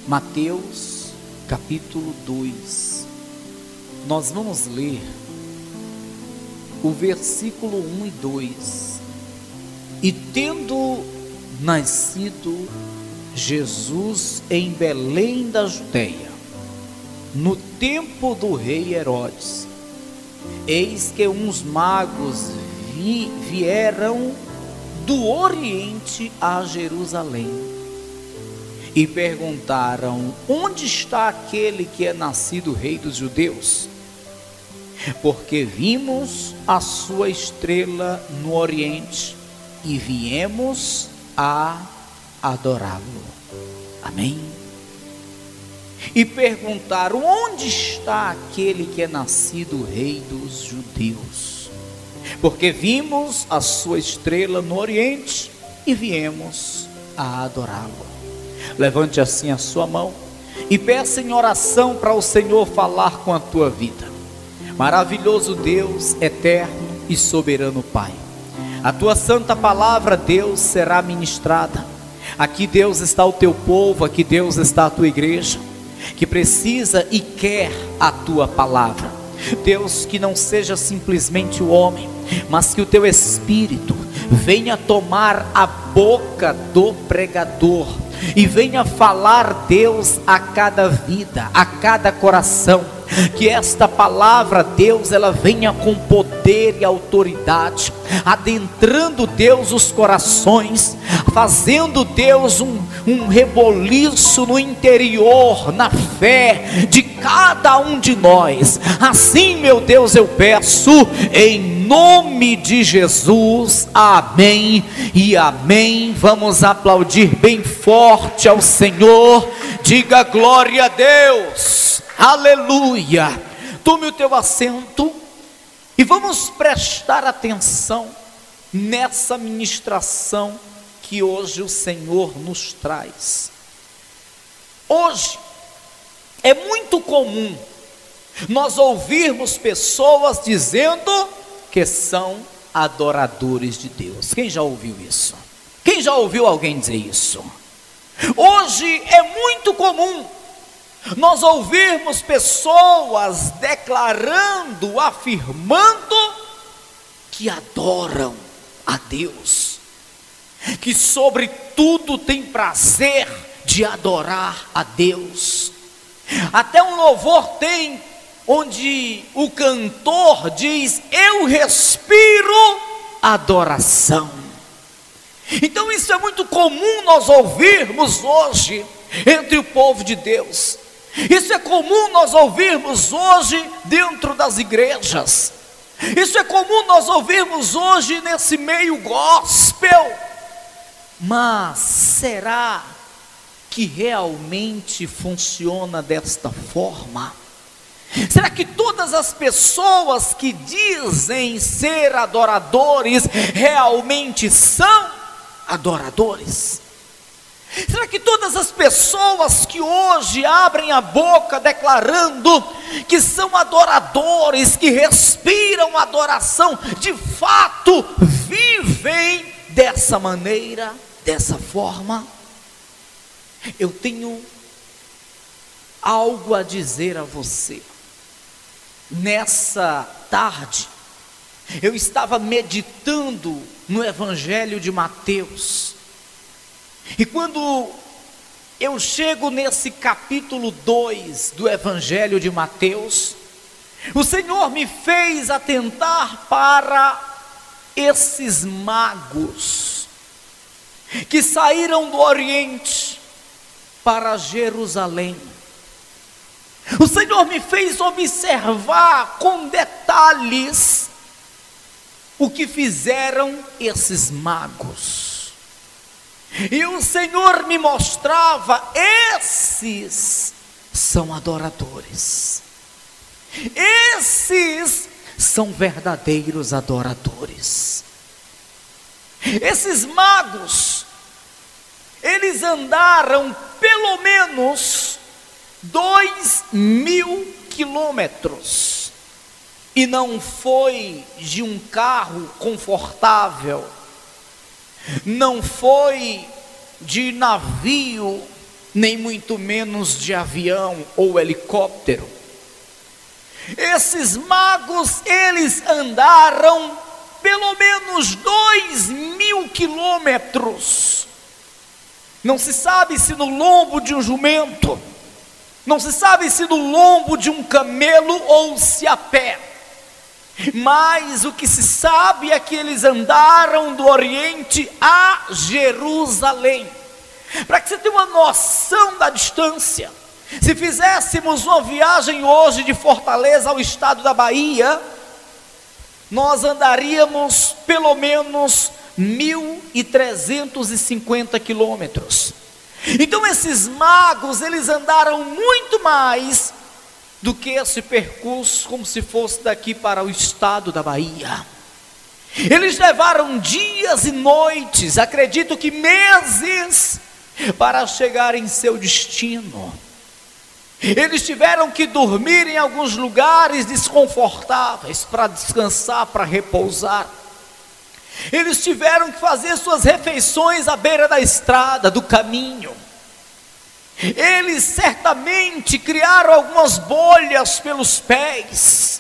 Mateus capítulo 2, nós vamos ler o versículo 1 e 2. E tendo nascido Jesus em Belém da Judeia, no tempo do rei Herodes, eis que uns magos vieram do Oriente a Jerusalém e perguntaram: onde está aquele que é nascido rei dos judeus? Porque vimos a sua estrela no Oriente e viemos a adorá-lo. Amém? E perguntaram: onde está aquele que é nascido rei dos judeus? Porque vimos a sua estrela no Oriente e viemos a adorá-lo. Levante assim a sua mão e peça em oração para o Senhor falar com a tua vida. Maravilhoso Deus, eterno e soberano Pai, a tua santa palavra, Deus, será ministrada. Aqui, Deus, está o teu povo, aqui, Deus, está a tua igreja, que precisa e quer a tua palavra. Deus, que não seja simplesmente o homem, mas que o teu Espírito venha tomar a boca do pregador e venha falar, Deus, a cada vida, a cada coração. Que esta palavra, Deus, ela venha com poder e autoridade, adentrando, Deus, os corações, fazendo, Deus, um reboliço no interior, na fé de cada um de nós. Assim, meu Deus, eu peço em nome de Jesus, amém e amém. Vamos aplaudir bem forte ao Senhor, diga glória a Deus. Aleluia. Tome o teu assento e vamos prestar atenção nessa ministração que hoje o Senhor nos traz. Hoje é muito comum nós ouvirmos pessoas dizendo que são adoradores de Deus. Quem já ouviu isso? Quem já ouviu alguém dizer isso? Hoje é muito comum nós ouvirmos pessoas declarando, afirmando que adoram a Deus, que sobre tudo tem prazer de adorar a Deus. Até um louvor tem onde o cantor diz: eu respiro adoração. Então isso é muito comum nós ouvirmos hoje entre o povo de Deus. Isso é comum nós ouvirmos hoje dentro das igrejas. Isso é comum nós ouvirmos hoje nesse meio gospel. Mas será que realmente funciona desta forma? Será que todas as pessoas que dizem ser adoradores realmente são adoradores? Será que todas as pessoas que hoje abrem a boca declarando que são adoradores, que respiram adoração, de fato vivem dessa maneira, dessa forma? Eu tenho algo a dizer a você. Nessa tarde, eu estava meditando no Evangelho de Mateus. E quando eu chego nesse capítulo 2 do Evangelho de Mateus, o Senhor me fez atentar para esses magos que saíram do Oriente para Jerusalém. O Senhor me fez observar com detalhes o que fizeram esses magos. E o Senhor me mostrava: esses são adoradores, esses são verdadeiros adoradores. Esses magos, eles andaram pelo menos 2.000 quilômetros, e não foi de um carro confortável, não foi de navio nem muito menos de avião ou helicóptero. Esses magos, eles andaram pelo menos 2.000 quilômetros. Não se sabe se no lombo de um jumento, não se sabe se no lombo de um camelo ou se a pé. Mas o que se sabe é que eles andaram do Oriente a Jerusalém. Para que você tenha uma noção da distância, se fizéssemos uma viagem hoje de Fortaleza ao estado da Bahia, nós andaríamos pelo menos 1.350 quilômetros. Então esses magos, eles andaram muito mais do que esse percurso, como se fosse daqui para o estado da Bahia. Eles levaram dias e noites, acredito que meses, para chegar em seu destino. Eles tiveram que dormir em alguns lugares desconfortáveis, para descansar, para repousar. Eles tiveram que fazer suas refeições à beira da estrada, do caminho. Eles certamente criaram algumas bolhas pelos pés.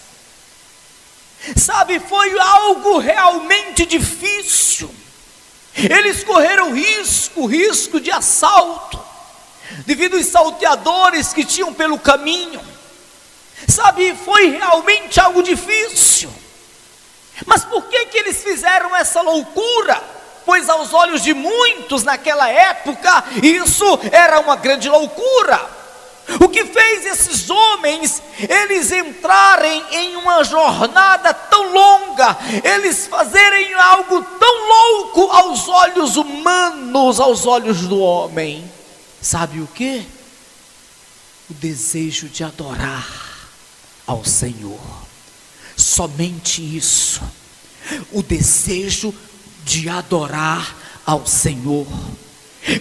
Sabe, foi algo realmente difícil. Eles correram risco de assalto, devido aos salteadores que tinham pelo caminho. Sabe, foi realmente algo difícil. Mas por que eles fizeram essa loucura? Pois aos olhos de muitos naquela época, isso era uma grande loucura. O que fez esses homens, eles entrarem em uma jornada tão longa, eles fazerem algo tão louco aos olhos humanos, aos olhos do homem? Sabe o que? O desejo de adorar ao Senhor. Somente isso. O desejo de adorar ao Senhor.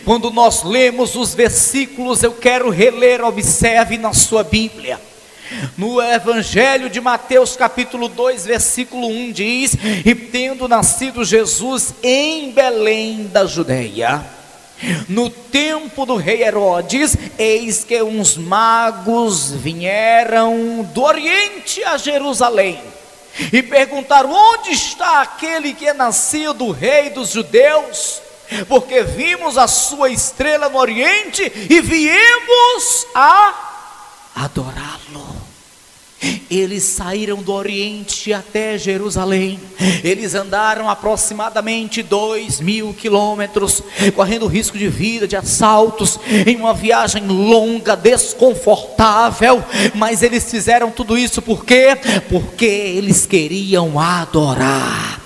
Quando nós lemos os versículos, eu quero reler, observe na sua Bíblia. No Evangelho de Mateus capítulo 2, versículo 1 diz: e tendo nascido Jesus em Belém da Judeia, no tempo do rei Herodes, eis que uns magos vieram do Oriente a Jerusalém e perguntaram: onde está aquele que é nascido rei dos judeus? Porque vimos a sua estrela no Oriente e viemos a adorá-lo. Eles saíram do Oriente até Jerusalém. Eles andaram aproximadamente 2.000 quilômetros, correndo risco de vida, de assaltos, em uma viagem longa, desconfortável. Mas eles fizeram tudo isso por quê? Porque eles queriam adorar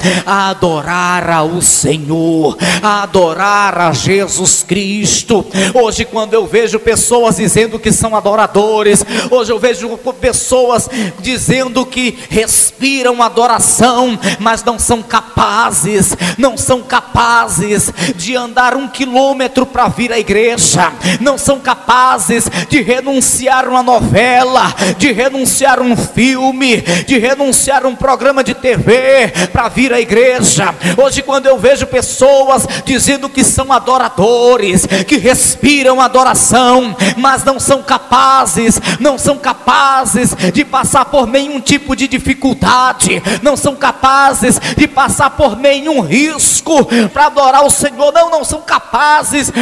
ao Senhor, adorar a Jesus Cristo. Hoje, quando eu vejo pessoas dizendo que são adoradores, hoje eu vejo pessoas dizendo que respiram adoração, mas não são capazes de andar 1 quilômetro para vir à igreja, não são capazes de renunciar uma novela, de renunciar um filme, de renunciar um programa de TV para vir à igreja. Hoje, quando eu vejo pessoas dizendo que são adoradores, que respiram adoração, mas não são capazes de passar por nenhum tipo de dificuldade, não são capazes de passar por nenhum risco para adorar o Senhor, não são capazes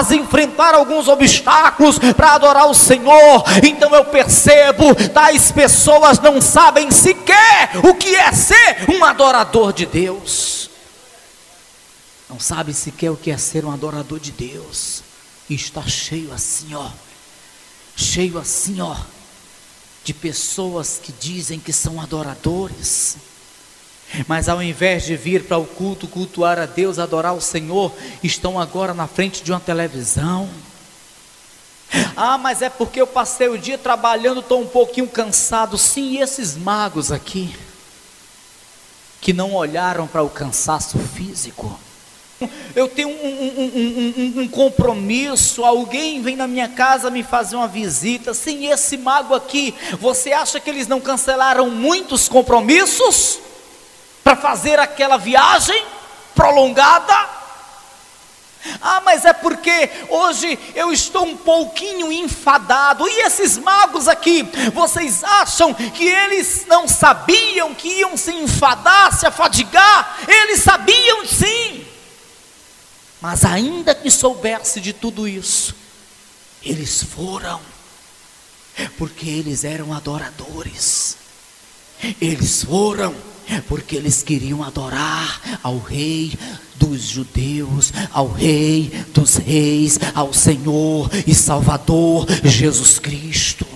de enfrentar alguns obstáculos para adorar o Senhor. Então eu percebo, tais pessoas não sabem sequer o que é ser um adorador de Deus, não sabe sequer o que é ser um adorador de Deus, e está cheio assim de pessoas que dizem que são adoradores, mas ao invés de vir para o culto, cultuar a Deus, adorar o Senhor, estão agora na frente de uma televisão. Mas é porque eu passei o dia trabalhando, estou um pouquinho cansado. Sim, e esses magos aqui, que não olharam para o cansaço físico? Eu tenho um compromisso, alguém vem na minha casa me fazer uma visita. Sim, esse mago aqui, você acha que eles não cancelaram muitos compromissos para fazer aquela viagem prolongada? Ah, mas é porque hoje eu estou um pouquinho enfadado. E esses magos aqui, vocês acham que eles não sabiam que iam se enfadar, se afadigar? Eles sabiam sim. Mas ainda que soubesse de tudo isso, eles foram, porque eles eram adoradores. Eles foram porque eles queriam adorar ao Rei dos judeus, ao Rei dos reis, ao Senhor e Salvador Jesus Cristo.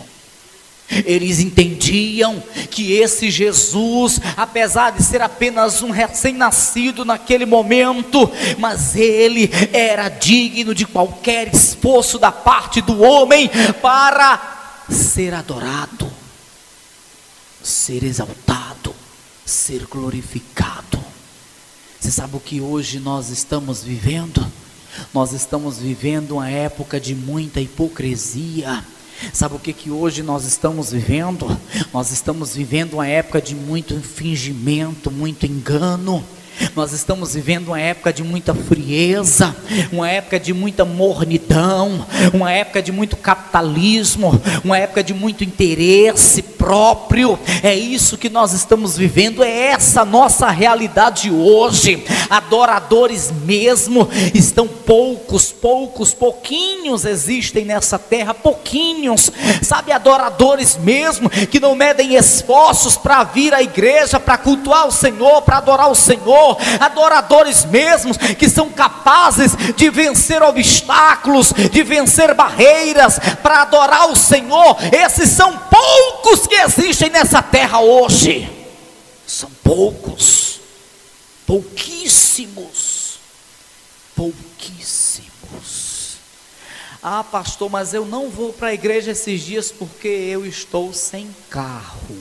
Eles entendiam que esse Jesus, apesar de ser apenas um recém-nascido naquele momento, mas ele era digno de qualquer esforço da parte do homem para ser adorado, ser exaltado, ser glorificado. Você sabe o que hoje nós estamos vivendo? Nós estamos vivendo uma época de muita hipocrisia. Sabe o que hoje nós estamos vivendo? Nós estamos vivendo uma época de muito fingimento, muito engano. Nós estamos vivendo uma época de muita frieza, uma época de muita mornidão, uma época de muito capitalismo, uma época de muito interesse próprio. É isso que nós estamos vivendo, é essa nossa realidade hoje. Adoradores mesmo estão pouquinhos existem nessa terra, pouquinhos, sabe, adoradores mesmo, que não medem esforços para vir à igreja, para cultuar o Senhor, para adorar o Senhor. Adoradores mesmos que são capazes de vencer obstáculos, de vencer barreiras para adorar o Senhor. Esses são poucos que existem nessa terra hoje. São poucos, pouquíssimos. Ah, pastor, mas eu não vou para a igreja esses dias porque eu estou sem carro.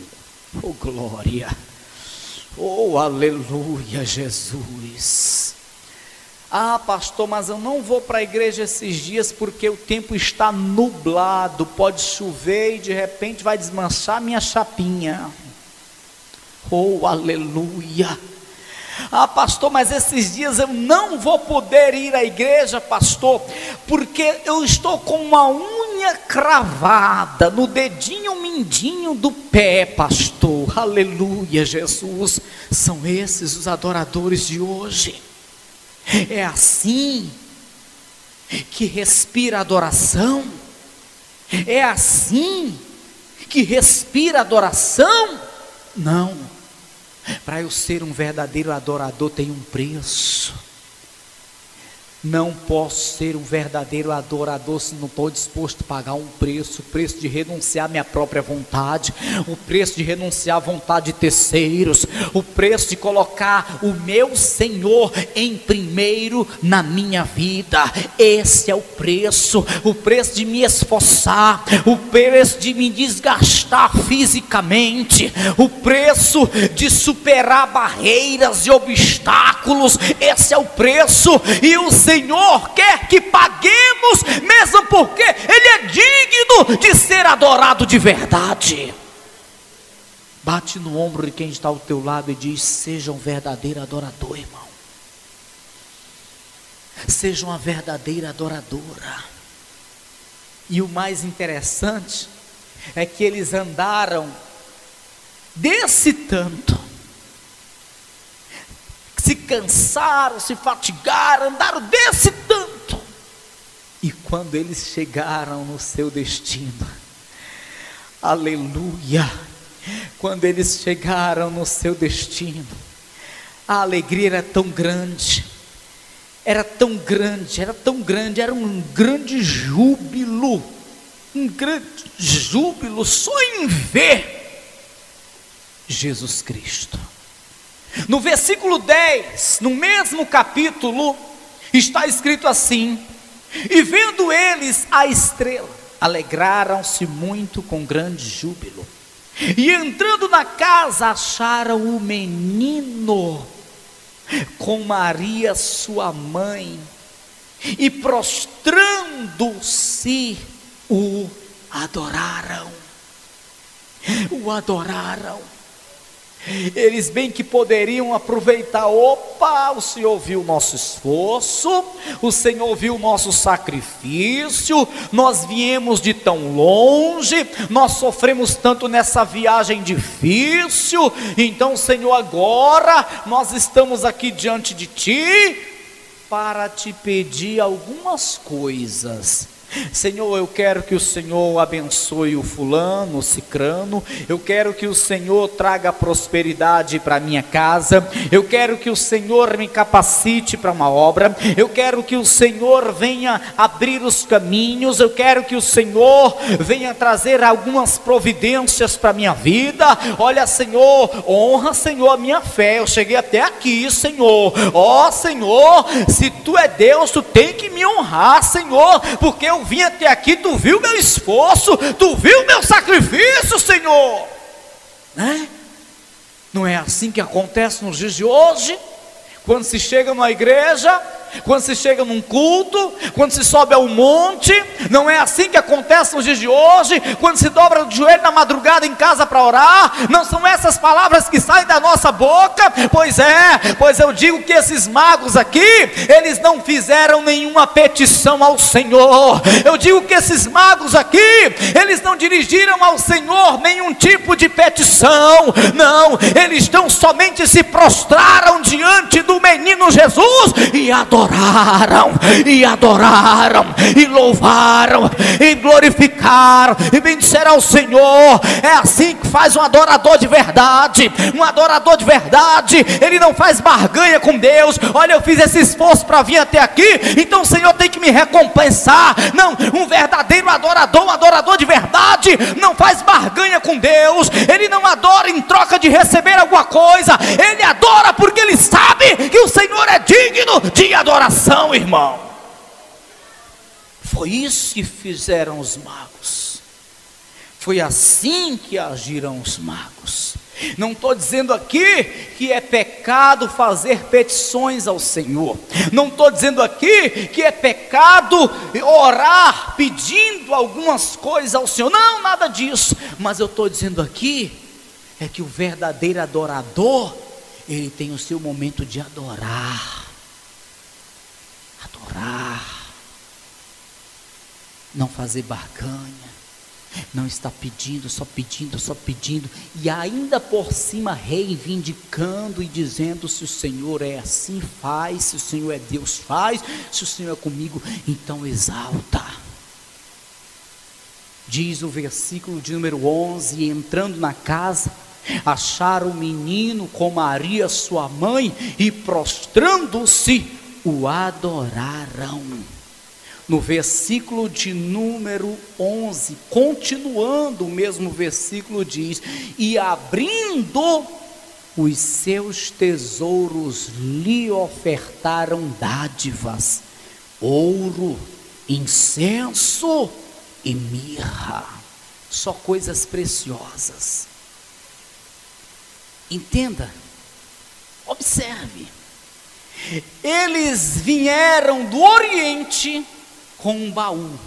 Oh, glória! Oh, aleluia, Jesus. Ah, pastor, mas eu não vou para a igreja esses dias porque o tempo está nublado, pode chover e de repente vai desmanchar minha chapinha. Oh, aleluia. Ah, pastor, mas esses dias eu não vou poder ir à igreja, pastor, porque eu estou com uma unha cravada no dedinho mindinho do pé, pastor. Aleluia, Jesus. São esses os adoradores de hoje. É assim que respira adoração? É assim que respira adoração? Não. Para eu ser um verdadeiro adorador tem um preço. Não posso ser um verdadeiro adorador se não estou disposto a pagar um preço. O preço de renunciar à minha própria vontade, o preço de renunciar à vontade de terceiros, o preço de colocar o meu Senhor em primeiro na minha vida. Esse é o preço de me esforçar, o preço de me desgastar fisicamente, o preço de superar barreiras e obstáculos. Esse é o preço, e o Senhor quer que paguemos, mesmo porque Ele é digno de ser adorado de verdade. Bate no ombro de quem está ao teu lado e diz: seja um verdadeiro adorador, irmão. Seja uma verdadeira adoradora. E o mais interessante é que eles andaram desse tanto, se cansaram, se fatigaram, andaram desse tanto, e quando eles chegaram no seu destino, aleluia, quando eles chegaram no seu destino, a alegria era tão grande, era um grande júbilo, só em ver Jesus Cristo. No versículo 10, no mesmo capítulo, está escrito assim: e vendo eles a estrela, alegraram-se muito com grande júbilo, e entrando na casa acharam o menino com Maria sua mãe, e prostrando-se o adoraram. Eles bem que poderiam aproveitar: opa, o Senhor viu o nosso esforço, o Senhor viu o nosso sacrifício, nós viemos de tão longe, nós sofremos tanto nessa viagem difícil, então, Senhor, agora nós estamos aqui diante de Ti para Te pedir algumas coisas. Senhor, eu quero que o Senhor abençoe o fulano, o cicrano, eu quero que o Senhor traga prosperidade para a minha casa, eu quero que o Senhor me capacite para uma obra, eu quero que o Senhor venha abrir os caminhos, eu quero que o Senhor venha trazer algumas providências para a minha vida. Olha, Senhor, honra, Senhor, a minha fé, eu cheguei até aqui, Senhor. Ó Senhor, se Tu é Deus, Tu tem que me honrar, Senhor, porque eu vim até aqui, Tu viu meu esforço, Tu viu meu sacrifício, Senhor, né? Não é assim que acontece nos dias de hoje? Quando se chega numa igreja, quando se chega num culto, quando se sobe ao monte, não é assim que acontece nos dias de hoje? Quando se dobra o joelho na madrugada em casa para orar, não são essas palavras que saem da nossa boca? Pois eu digo que esses magos aqui, eles não fizeram nenhuma petição ao Senhor. Eu digo que esses magos aqui, eles não dirigiram ao Senhor nenhum tipo de petição, não, eles tão somente se prostraram diante do menino Jesus e adoraram, e louvaram, e glorificaram, e bendiceram ao Senhor. É assim que faz um adorador de verdade. Um adorador de verdade, ele não faz barganha com Deus. Olha, eu fiz esse esforço para vir até aqui, então o Senhor tem que me recompensar. Não, um verdadeiro adorador, um adorador de verdade, não faz barganha com Deus. Ele não adora em troca de receber alguma coisa, ele adora porque ele sabe que o Senhor é digno de adoração, irmão. Foi isso que fizeram os magos, foi assim que agiram os magos. Não estou dizendo aqui que é pecado fazer petições ao Senhor, não estou dizendo aqui que é pecado orar pedindo algumas coisas ao Senhor, não, nada disso. Mas eu estou dizendo aqui é que o verdadeiro adorador, ele tem o seu momento de adorar, não fazer barganha, não está pedindo, só pedindo, e ainda por cima reivindicando e dizendo: se o Senhor é assim, faz, se o Senhor é Deus, faz, se o Senhor é comigo, então exalta. Diz o versículo de número 11: e entrando na casa, acharam o menino com Maria sua mãe, e prostrando-se, o adoraram. No versículo de número 11, continuando o mesmo versículo, diz: e abrindo os seus tesouros, lhe ofertaram dádivas, ouro, incenso e mirra. Só coisas preciosas. Entenda, observe, eles vieram do Oriente com um baú.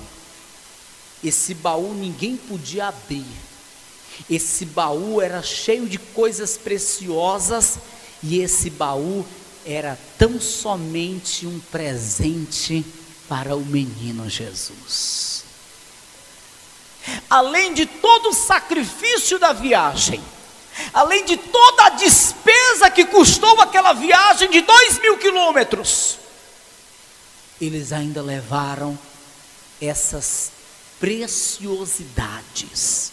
Esse baú ninguém podia abrir. Esse baú era cheio de coisas preciosas, e esse baú era tão somente um presente para o menino Jesus. Além de todo o sacrifício da viagem, além de toda a despesa que custou aquela viagem de 2.000 quilômetros, eles ainda levaram essas preciosidades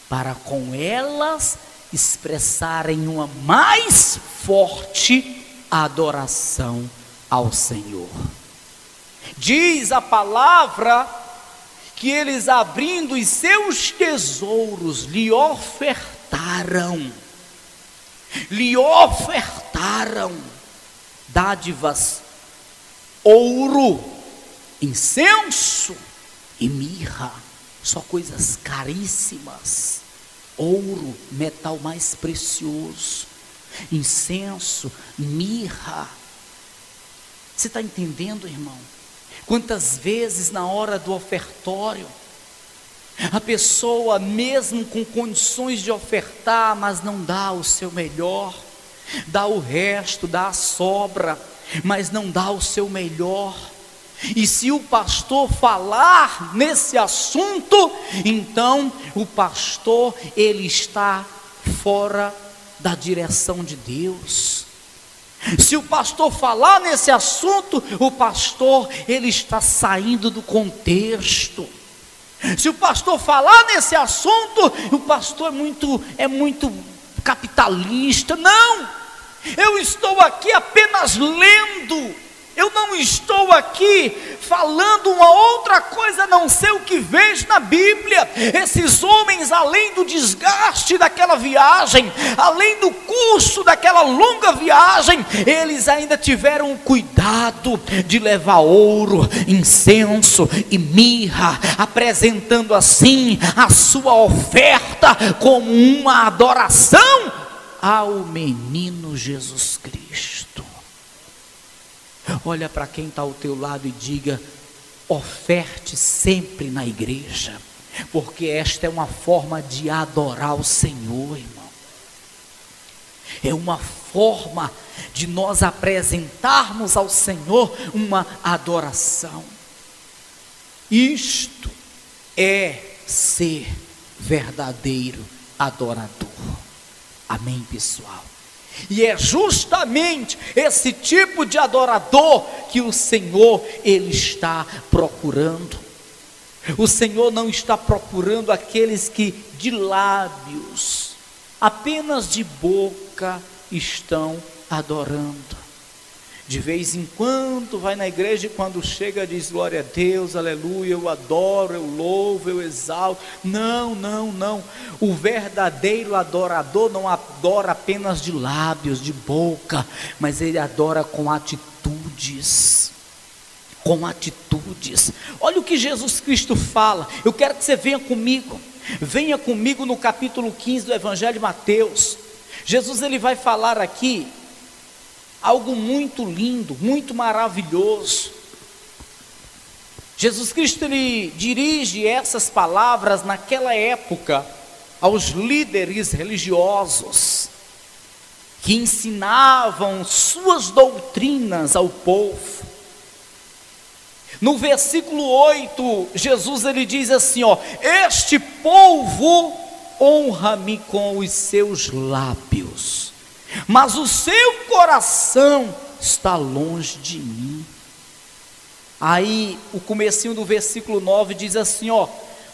para com elas expressarem uma mais forte adoração ao Senhor. Diz a palavra que eles, abrindo os seus tesouros, lhe ofertaram dádivas, ouro, incenso e mirra. Só coisas caríssimas. Ouro, metal mais precioso, incenso, mirra. Você está entendendo, irmão? Quantas vezes na hora do ofertório A pessoa, mesmo com condições de ofertar, mas não dá o seu melhor, dá o resto, dá a sobra, mas não dá o seu melhor. E se o pastor falar nesse assunto, então o pastor, ele está fora da direção de Deus. Se o pastor falar nesse assunto, o pastor, ele está saindo do contexto. Se o pastor falar nesse assunto, o pastor é muito capitalista. Não, eu estou aqui apenas lendo, eu não estou aqui falando uma outra coisa a não ser o que vejo na Bíblia. Esses homens, além do desgaste daquela viagem, além do custo daquela longa viagem, eles ainda tiveram o cuidado de levar ouro, incenso e mirra, apresentando assim a sua oferta como uma adoração ao menino Jesus Cristo. Olha para quem está ao teu lado e diga: oferte sempre na igreja, porque esta é uma forma de adorar o Senhor, irmão. É uma forma de nós apresentarmos ao Senhor uma adoração. Isto é ser verdadeiro adorador. Amém, pessoal? E é justamente esse tipo de adorador que o Senhor, ele está procurando. O Senhor não está procurando aqueles que de lábios, apenas de boca, estão adorando. De vez em quando vai na igreja e quando chega diz glória a Deus, aleluia, eu adoro, eu louvo, eu exalto. Não. O verdadeiro adorador não adora apenas de lábios, de boca, mas ele adora com atitudes. Com atitudes. Olha o que Jesus Cristo fala. Eu quero que você venha comigo. Venha comigo no capítulo 15 do Evangelho de Mateus. Jesus, ele vai falar aqui algo muito lindo, muito maravilhoso. Jesus Cristo, ele dirige essas palavras naquela época aos líderes religiosos que ensinavam suas doutrinas ao povo. No versículo 8, Jesus ele diz assim, este povo honra-me com os seus lábios, mas o seu coração está longe de mim. Aí o comecinho do versículo 9 diz assim,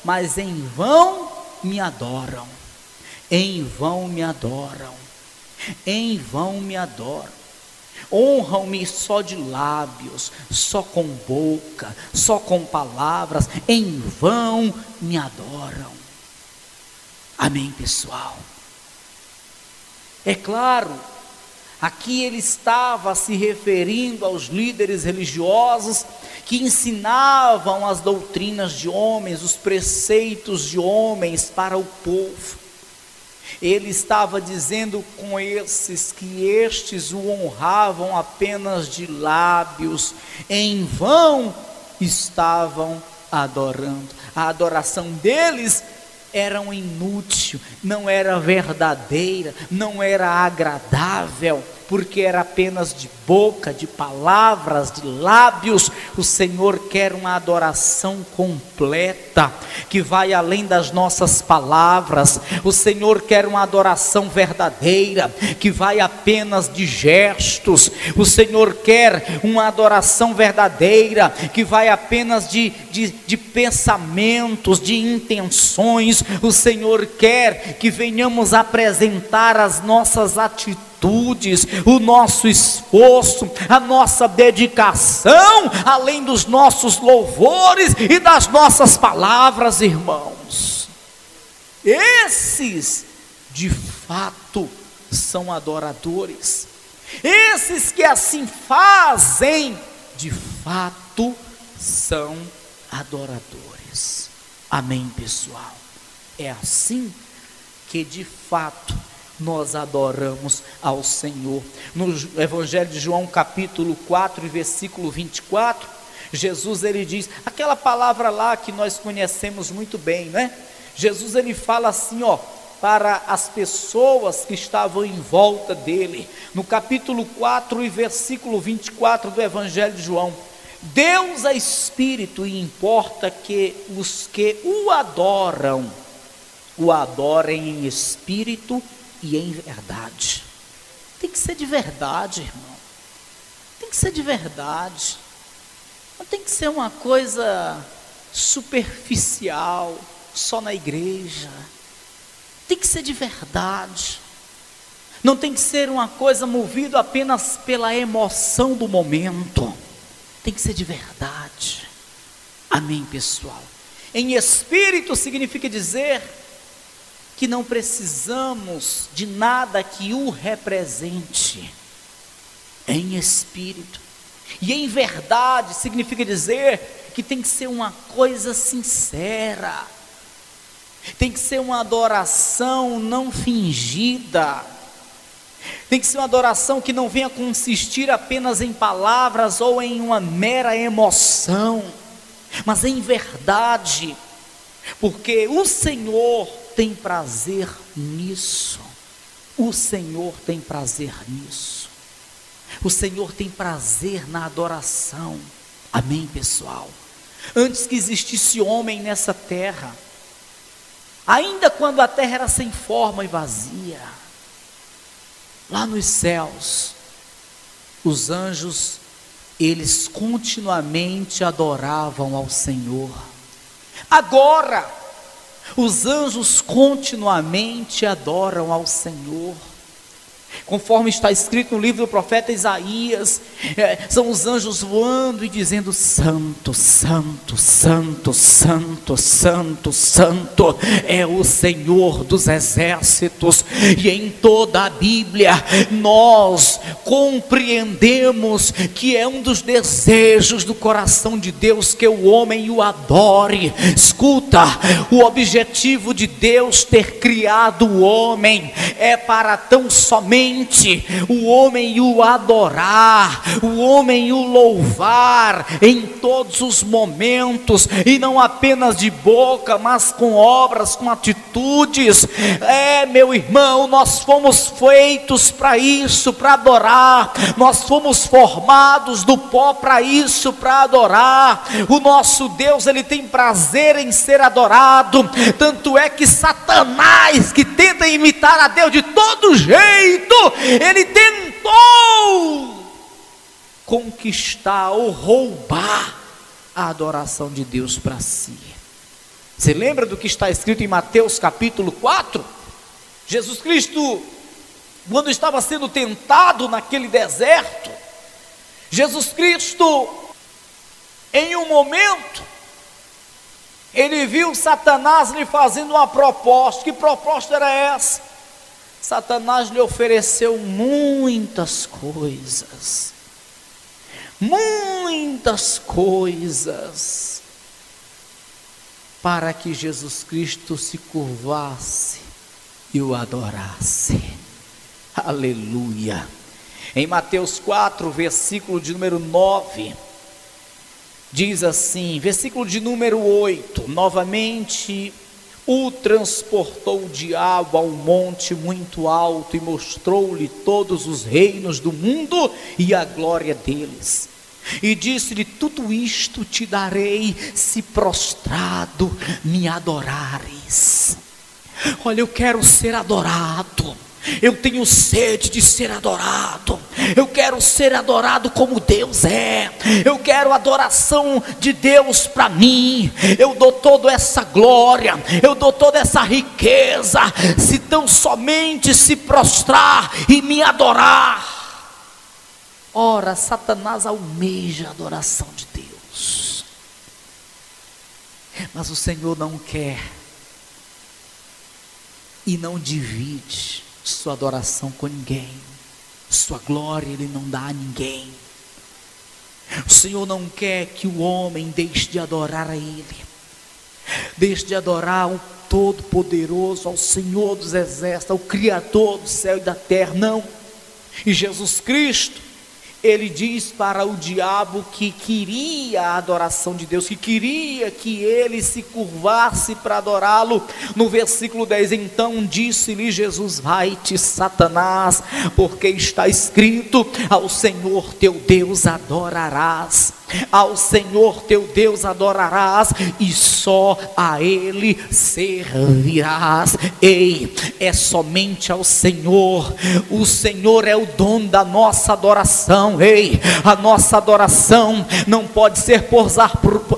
mas em vão me adoram, em vão me adoram, em vão me adoram. Honram-me só de lábios, só com boca, só com palavras, em vão me adoram. Amém, pessoal? É claro, aqui ele estava se referindo aos líderes religiosos que ensinavam as doutrinas de homens, os preceitos de homens para o povo. Ele estava dizendo com esses que estes o honravam apenas de lábios, em vão estavam adorando. A adoração deles era inútil, não era verdadeira, não era agradável, porque era apenas de boca, de palavras, de lábios. O Senhor quer uma adoração completa, que vai além das nossas palavras. O Senhor quer uma adoração verdadeira, que vai apenas de gestos. O Senhor quer uma adoração verdadeira, que vai apenas de pensamentos, de intenções. O Senhor quer que venhamos apresentar as nossas atitudes, o nosso esforço, a nossa dedicação, além dos nossos louvores e das nossas palavras, irmãos. Esses de fato são adoradores. Esses que assim fazem, de fato são adoradores. Amém, pessoal? É assim que de fato nós adoramos ao Senhor. No Evangelho de João capítulo 4 versículo 24, Jesus ele diz, aquela palavra lá que nós conhecemos muito bem, né? Jesus ele fala assim, ó, para as pessoas que estavam em volta dele, no capítulo 4 e versículo 24 do Evangelho de João: Deus é Espírito e importa que os que o adorem em espírito e em verdade. Tem que ser de verdade, irmão. Tem que ser de verdade. Não tem que ser uma coisa superficial, só na igreja. Tem que ser de verdade. Não tem que ser uma coisa movida apenas pela emoção do momento. Tem que ser de verdade. Amém, pessoal? Em espírito significa dizer que não precisamos de nada que o represente. Em espírito. E em verdade significa dizer que tem que ser uma coisa sincera. Tem que ser uma adoração não fingida. Tem que ser uma adoração que não venha consistir apenas em palavras ou em uma mera emoção, mas em verdade, porque o Senhor tem prazer nisso. O Senhor tem prazer nisso. O Senhor tem prazer na adoração. Amém, pessoal? Antes que existisse homem nessa terra, ainda quando a terra era sem forma e vazia, lá nos céus, os anjos, eles continuamente adoravam ao Senhor. Agora, os anjos continuamente adoram ao Senhor. Conforme está escrito no livro do profeta Isaías, são os anjos voando e dizendo: Santo, Santo, Santo, Santo, Santo, Santo é o Senhor dos exércitos. E em toda a Bíblia nós compreendemos que é um dos desejos do coração de Deus que o homem o adore. Escuta, o objetivo de Deus ter criado o homem é para tão somente o homem o adorar, o homem o louvar em todos os momentos, e não apenas de boca, mas com obras, com atitudes. Meu irmão, nós fomos feitos para isso, para adorar. Nós fomos formados do pó para isso, para adorar. O nosso Deus, ele tem prazer em ser adorado. Tanto é que Satanás, que tenta imitar a Deus de todo jeito, ele tentou conquistar ou roubar a adoração de Deus para si. Você lembra do que está escrito em Mateus capítulo 4? Jesus Cristo, quando estava sendo tentado naquele deserto, Jesus Cristo, em um momento, ele viu Satanás lhe fazendo uma proposta. Que proposta era essa? Satanás lhe ofereceu muitas coisas, para que Jesus Cristo se curvasse e o adorasse. Aleluia. Em Mateus 4, versículo de número 9, diz assim, versículo de número 8, novamente: o transportou o diabo a um monte muito alto e mostrou-lhe todos os reinos do mundo e a glória deles. E disse-lhe: tudo isto te darei se prostrado me adorares. Olha, eu quero ser adorado. Eu tenho sede de ser adorado. Eu quero ser adorado como Deus é. Eu quero a adoração de Deus para mim. Eu dou toda essa glória, eu dou toda essa riqueza, se tão somente se prostrar e me adorar. Ora, Satanás almeja a adoração de Deus, mas o Senhor não quer e não divide sua adoração com ninguém. Sua glória ele não dá a ninguém. O Senhor não quer que o homem deixe de adorar a Ele, deixe de adorar o Todo-Poderoso, ao Senhor dos Exércitos, ao Criador do céu e da terra. Não. E Jesus Cristo, ele diz para o diabo que queria a adoração de Deus, que queria que ele se curvasse para adorá-lo. No versículo 10, então disse-lhe Jesus: vai-te, Satanás, porque está escrito: ao Senhor teu Deus adorarás, ao Senhor teu Deus adorarás, e só a Ele servirás. Ei, é somente ao Senhor. O Senhor é o dono da nossa adoração. Ei, a nossa adoração não pode ser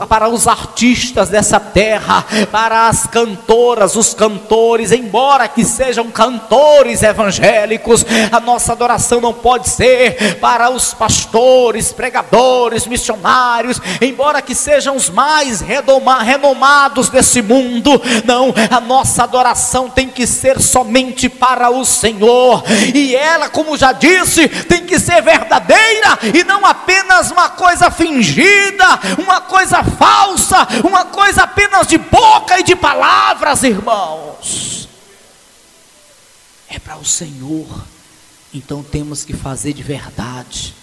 para os artistas dessa terra, para as cantoras, os cantores, embora que sejam cantores evangélicos. A nossa adoração não pode ser para os pastores, pregadores, missionários, embora que sejam os mais renomados desse mundo. Não, a nossa adoração tem que ser somente para o Senhor, e ela, como já disse, tem que ser verdadeira e não apenas uma coisa fingida, uma coisa falsa, uma coisa apenas de boca e de palavras, irmãos. É para o Senhor, então temos que fazer de verdade.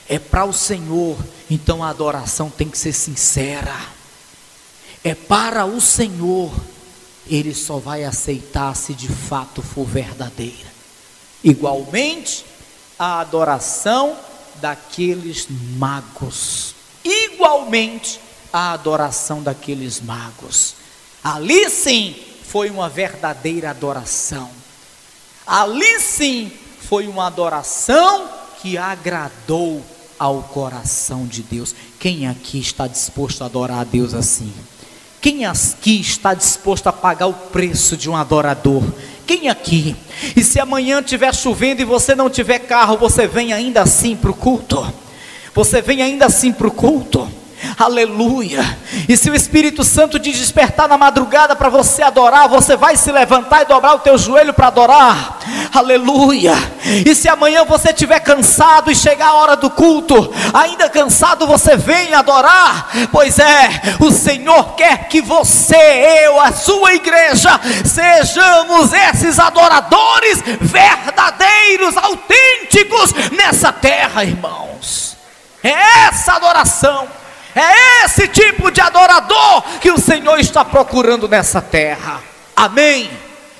É para o Senhor, então a adoração tem que ser sincera. É para o Senhor, Ele só vai aceitar se de fato for verdadeira. Igualmente, a adoração daqueles magos. Igualmente, a adoração daqueles magos. Ali sim, foi uma verdadeira adoração. Ali sim, foi uma adoração que agradou ao coração de Deus. Quem aqui está disposto a adorar a Deus assim? Quem aqui está disposto a pagar o preço de um adorador? Quem aqui? E se amanhã estiver chovendo e você não tiver carro, você vem ainda assim para o culto? Você vem ainda assim para o culto? Aleluia. E se o Espírito Santo te despertar na madrugada para você adorar, você vai se levantar e dobrar o teu joelho para adorar. Aleluia. E se amanhã você estiver cansado e chegar a hora do culto, ainda cansado, você vem adorar. Pois é, o Senhor quer que você, eu, a sua igreja, sejamos esses adoradores verdadeiros, autênticos nessa terra, irmãos. É essa adoração, é esse tipo de adorador que o Senhor está procurando nessa terra. Amém?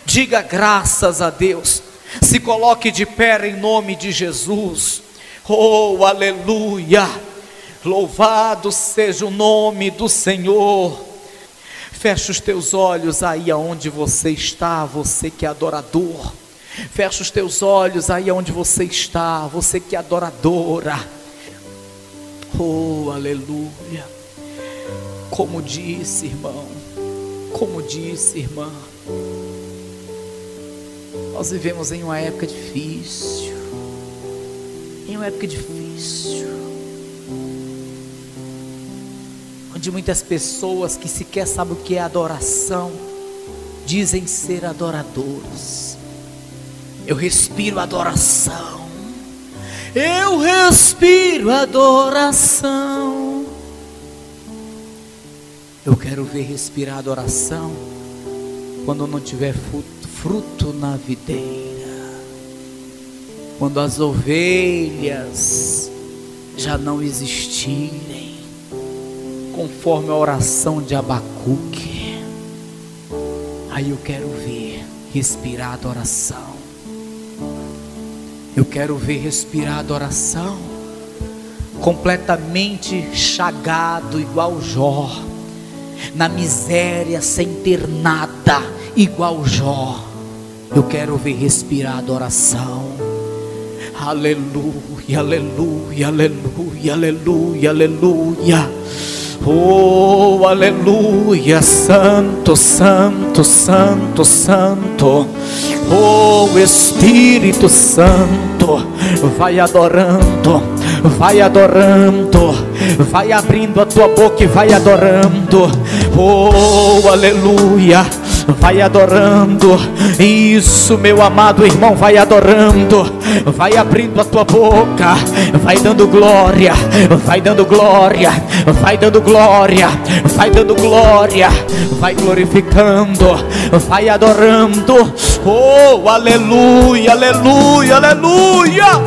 Diga graças a Deus. Se coloque de pé em nome de Jesus. Oh, aleluia. Louvado seja o nome do Senhor. Feche os teus olhos aí aonde você está, você que é adorador. Feche os teus olhos aí aonde você está, você que é adoradora. Oh, aleluia. Como disse, irmão, como disse, irmã, nós vivemos em uma época difícil, onde muitas pessoas que sequer sabem o que é adoração, dizem ser adoradores. Eu respiro adoração, eu respiro adoração. Eu quero ver respirar adoração quando não tiver fruto na videira, quando as ovelhas já não existirem, conforme a oração de Abacuque. Aí eu quero ver respirar adoração. Eu quero ver respirar adoração, completamente chagado igual Jó, na miséria sem ter nada igual Jó. Eu quero ver respirar adoração. Aleluia, aleluia, aleluia, aleluia, aleluia. Oh, aleluia, santo, santo, santo, santo. Oh, Espírito Santo, vai adorando, vai adorando, vai abrindo a tua boca e vai adorando. Oh, aleluia, vai adorando. Isso, meu amado irmão, vai adorando, vai abrindo a tua boca, vai dando glória, vai dando glória, vai dando glória, vai dando glória, vai glorificando, vai adorando. Oh, aleluia, aleluia, aleluia.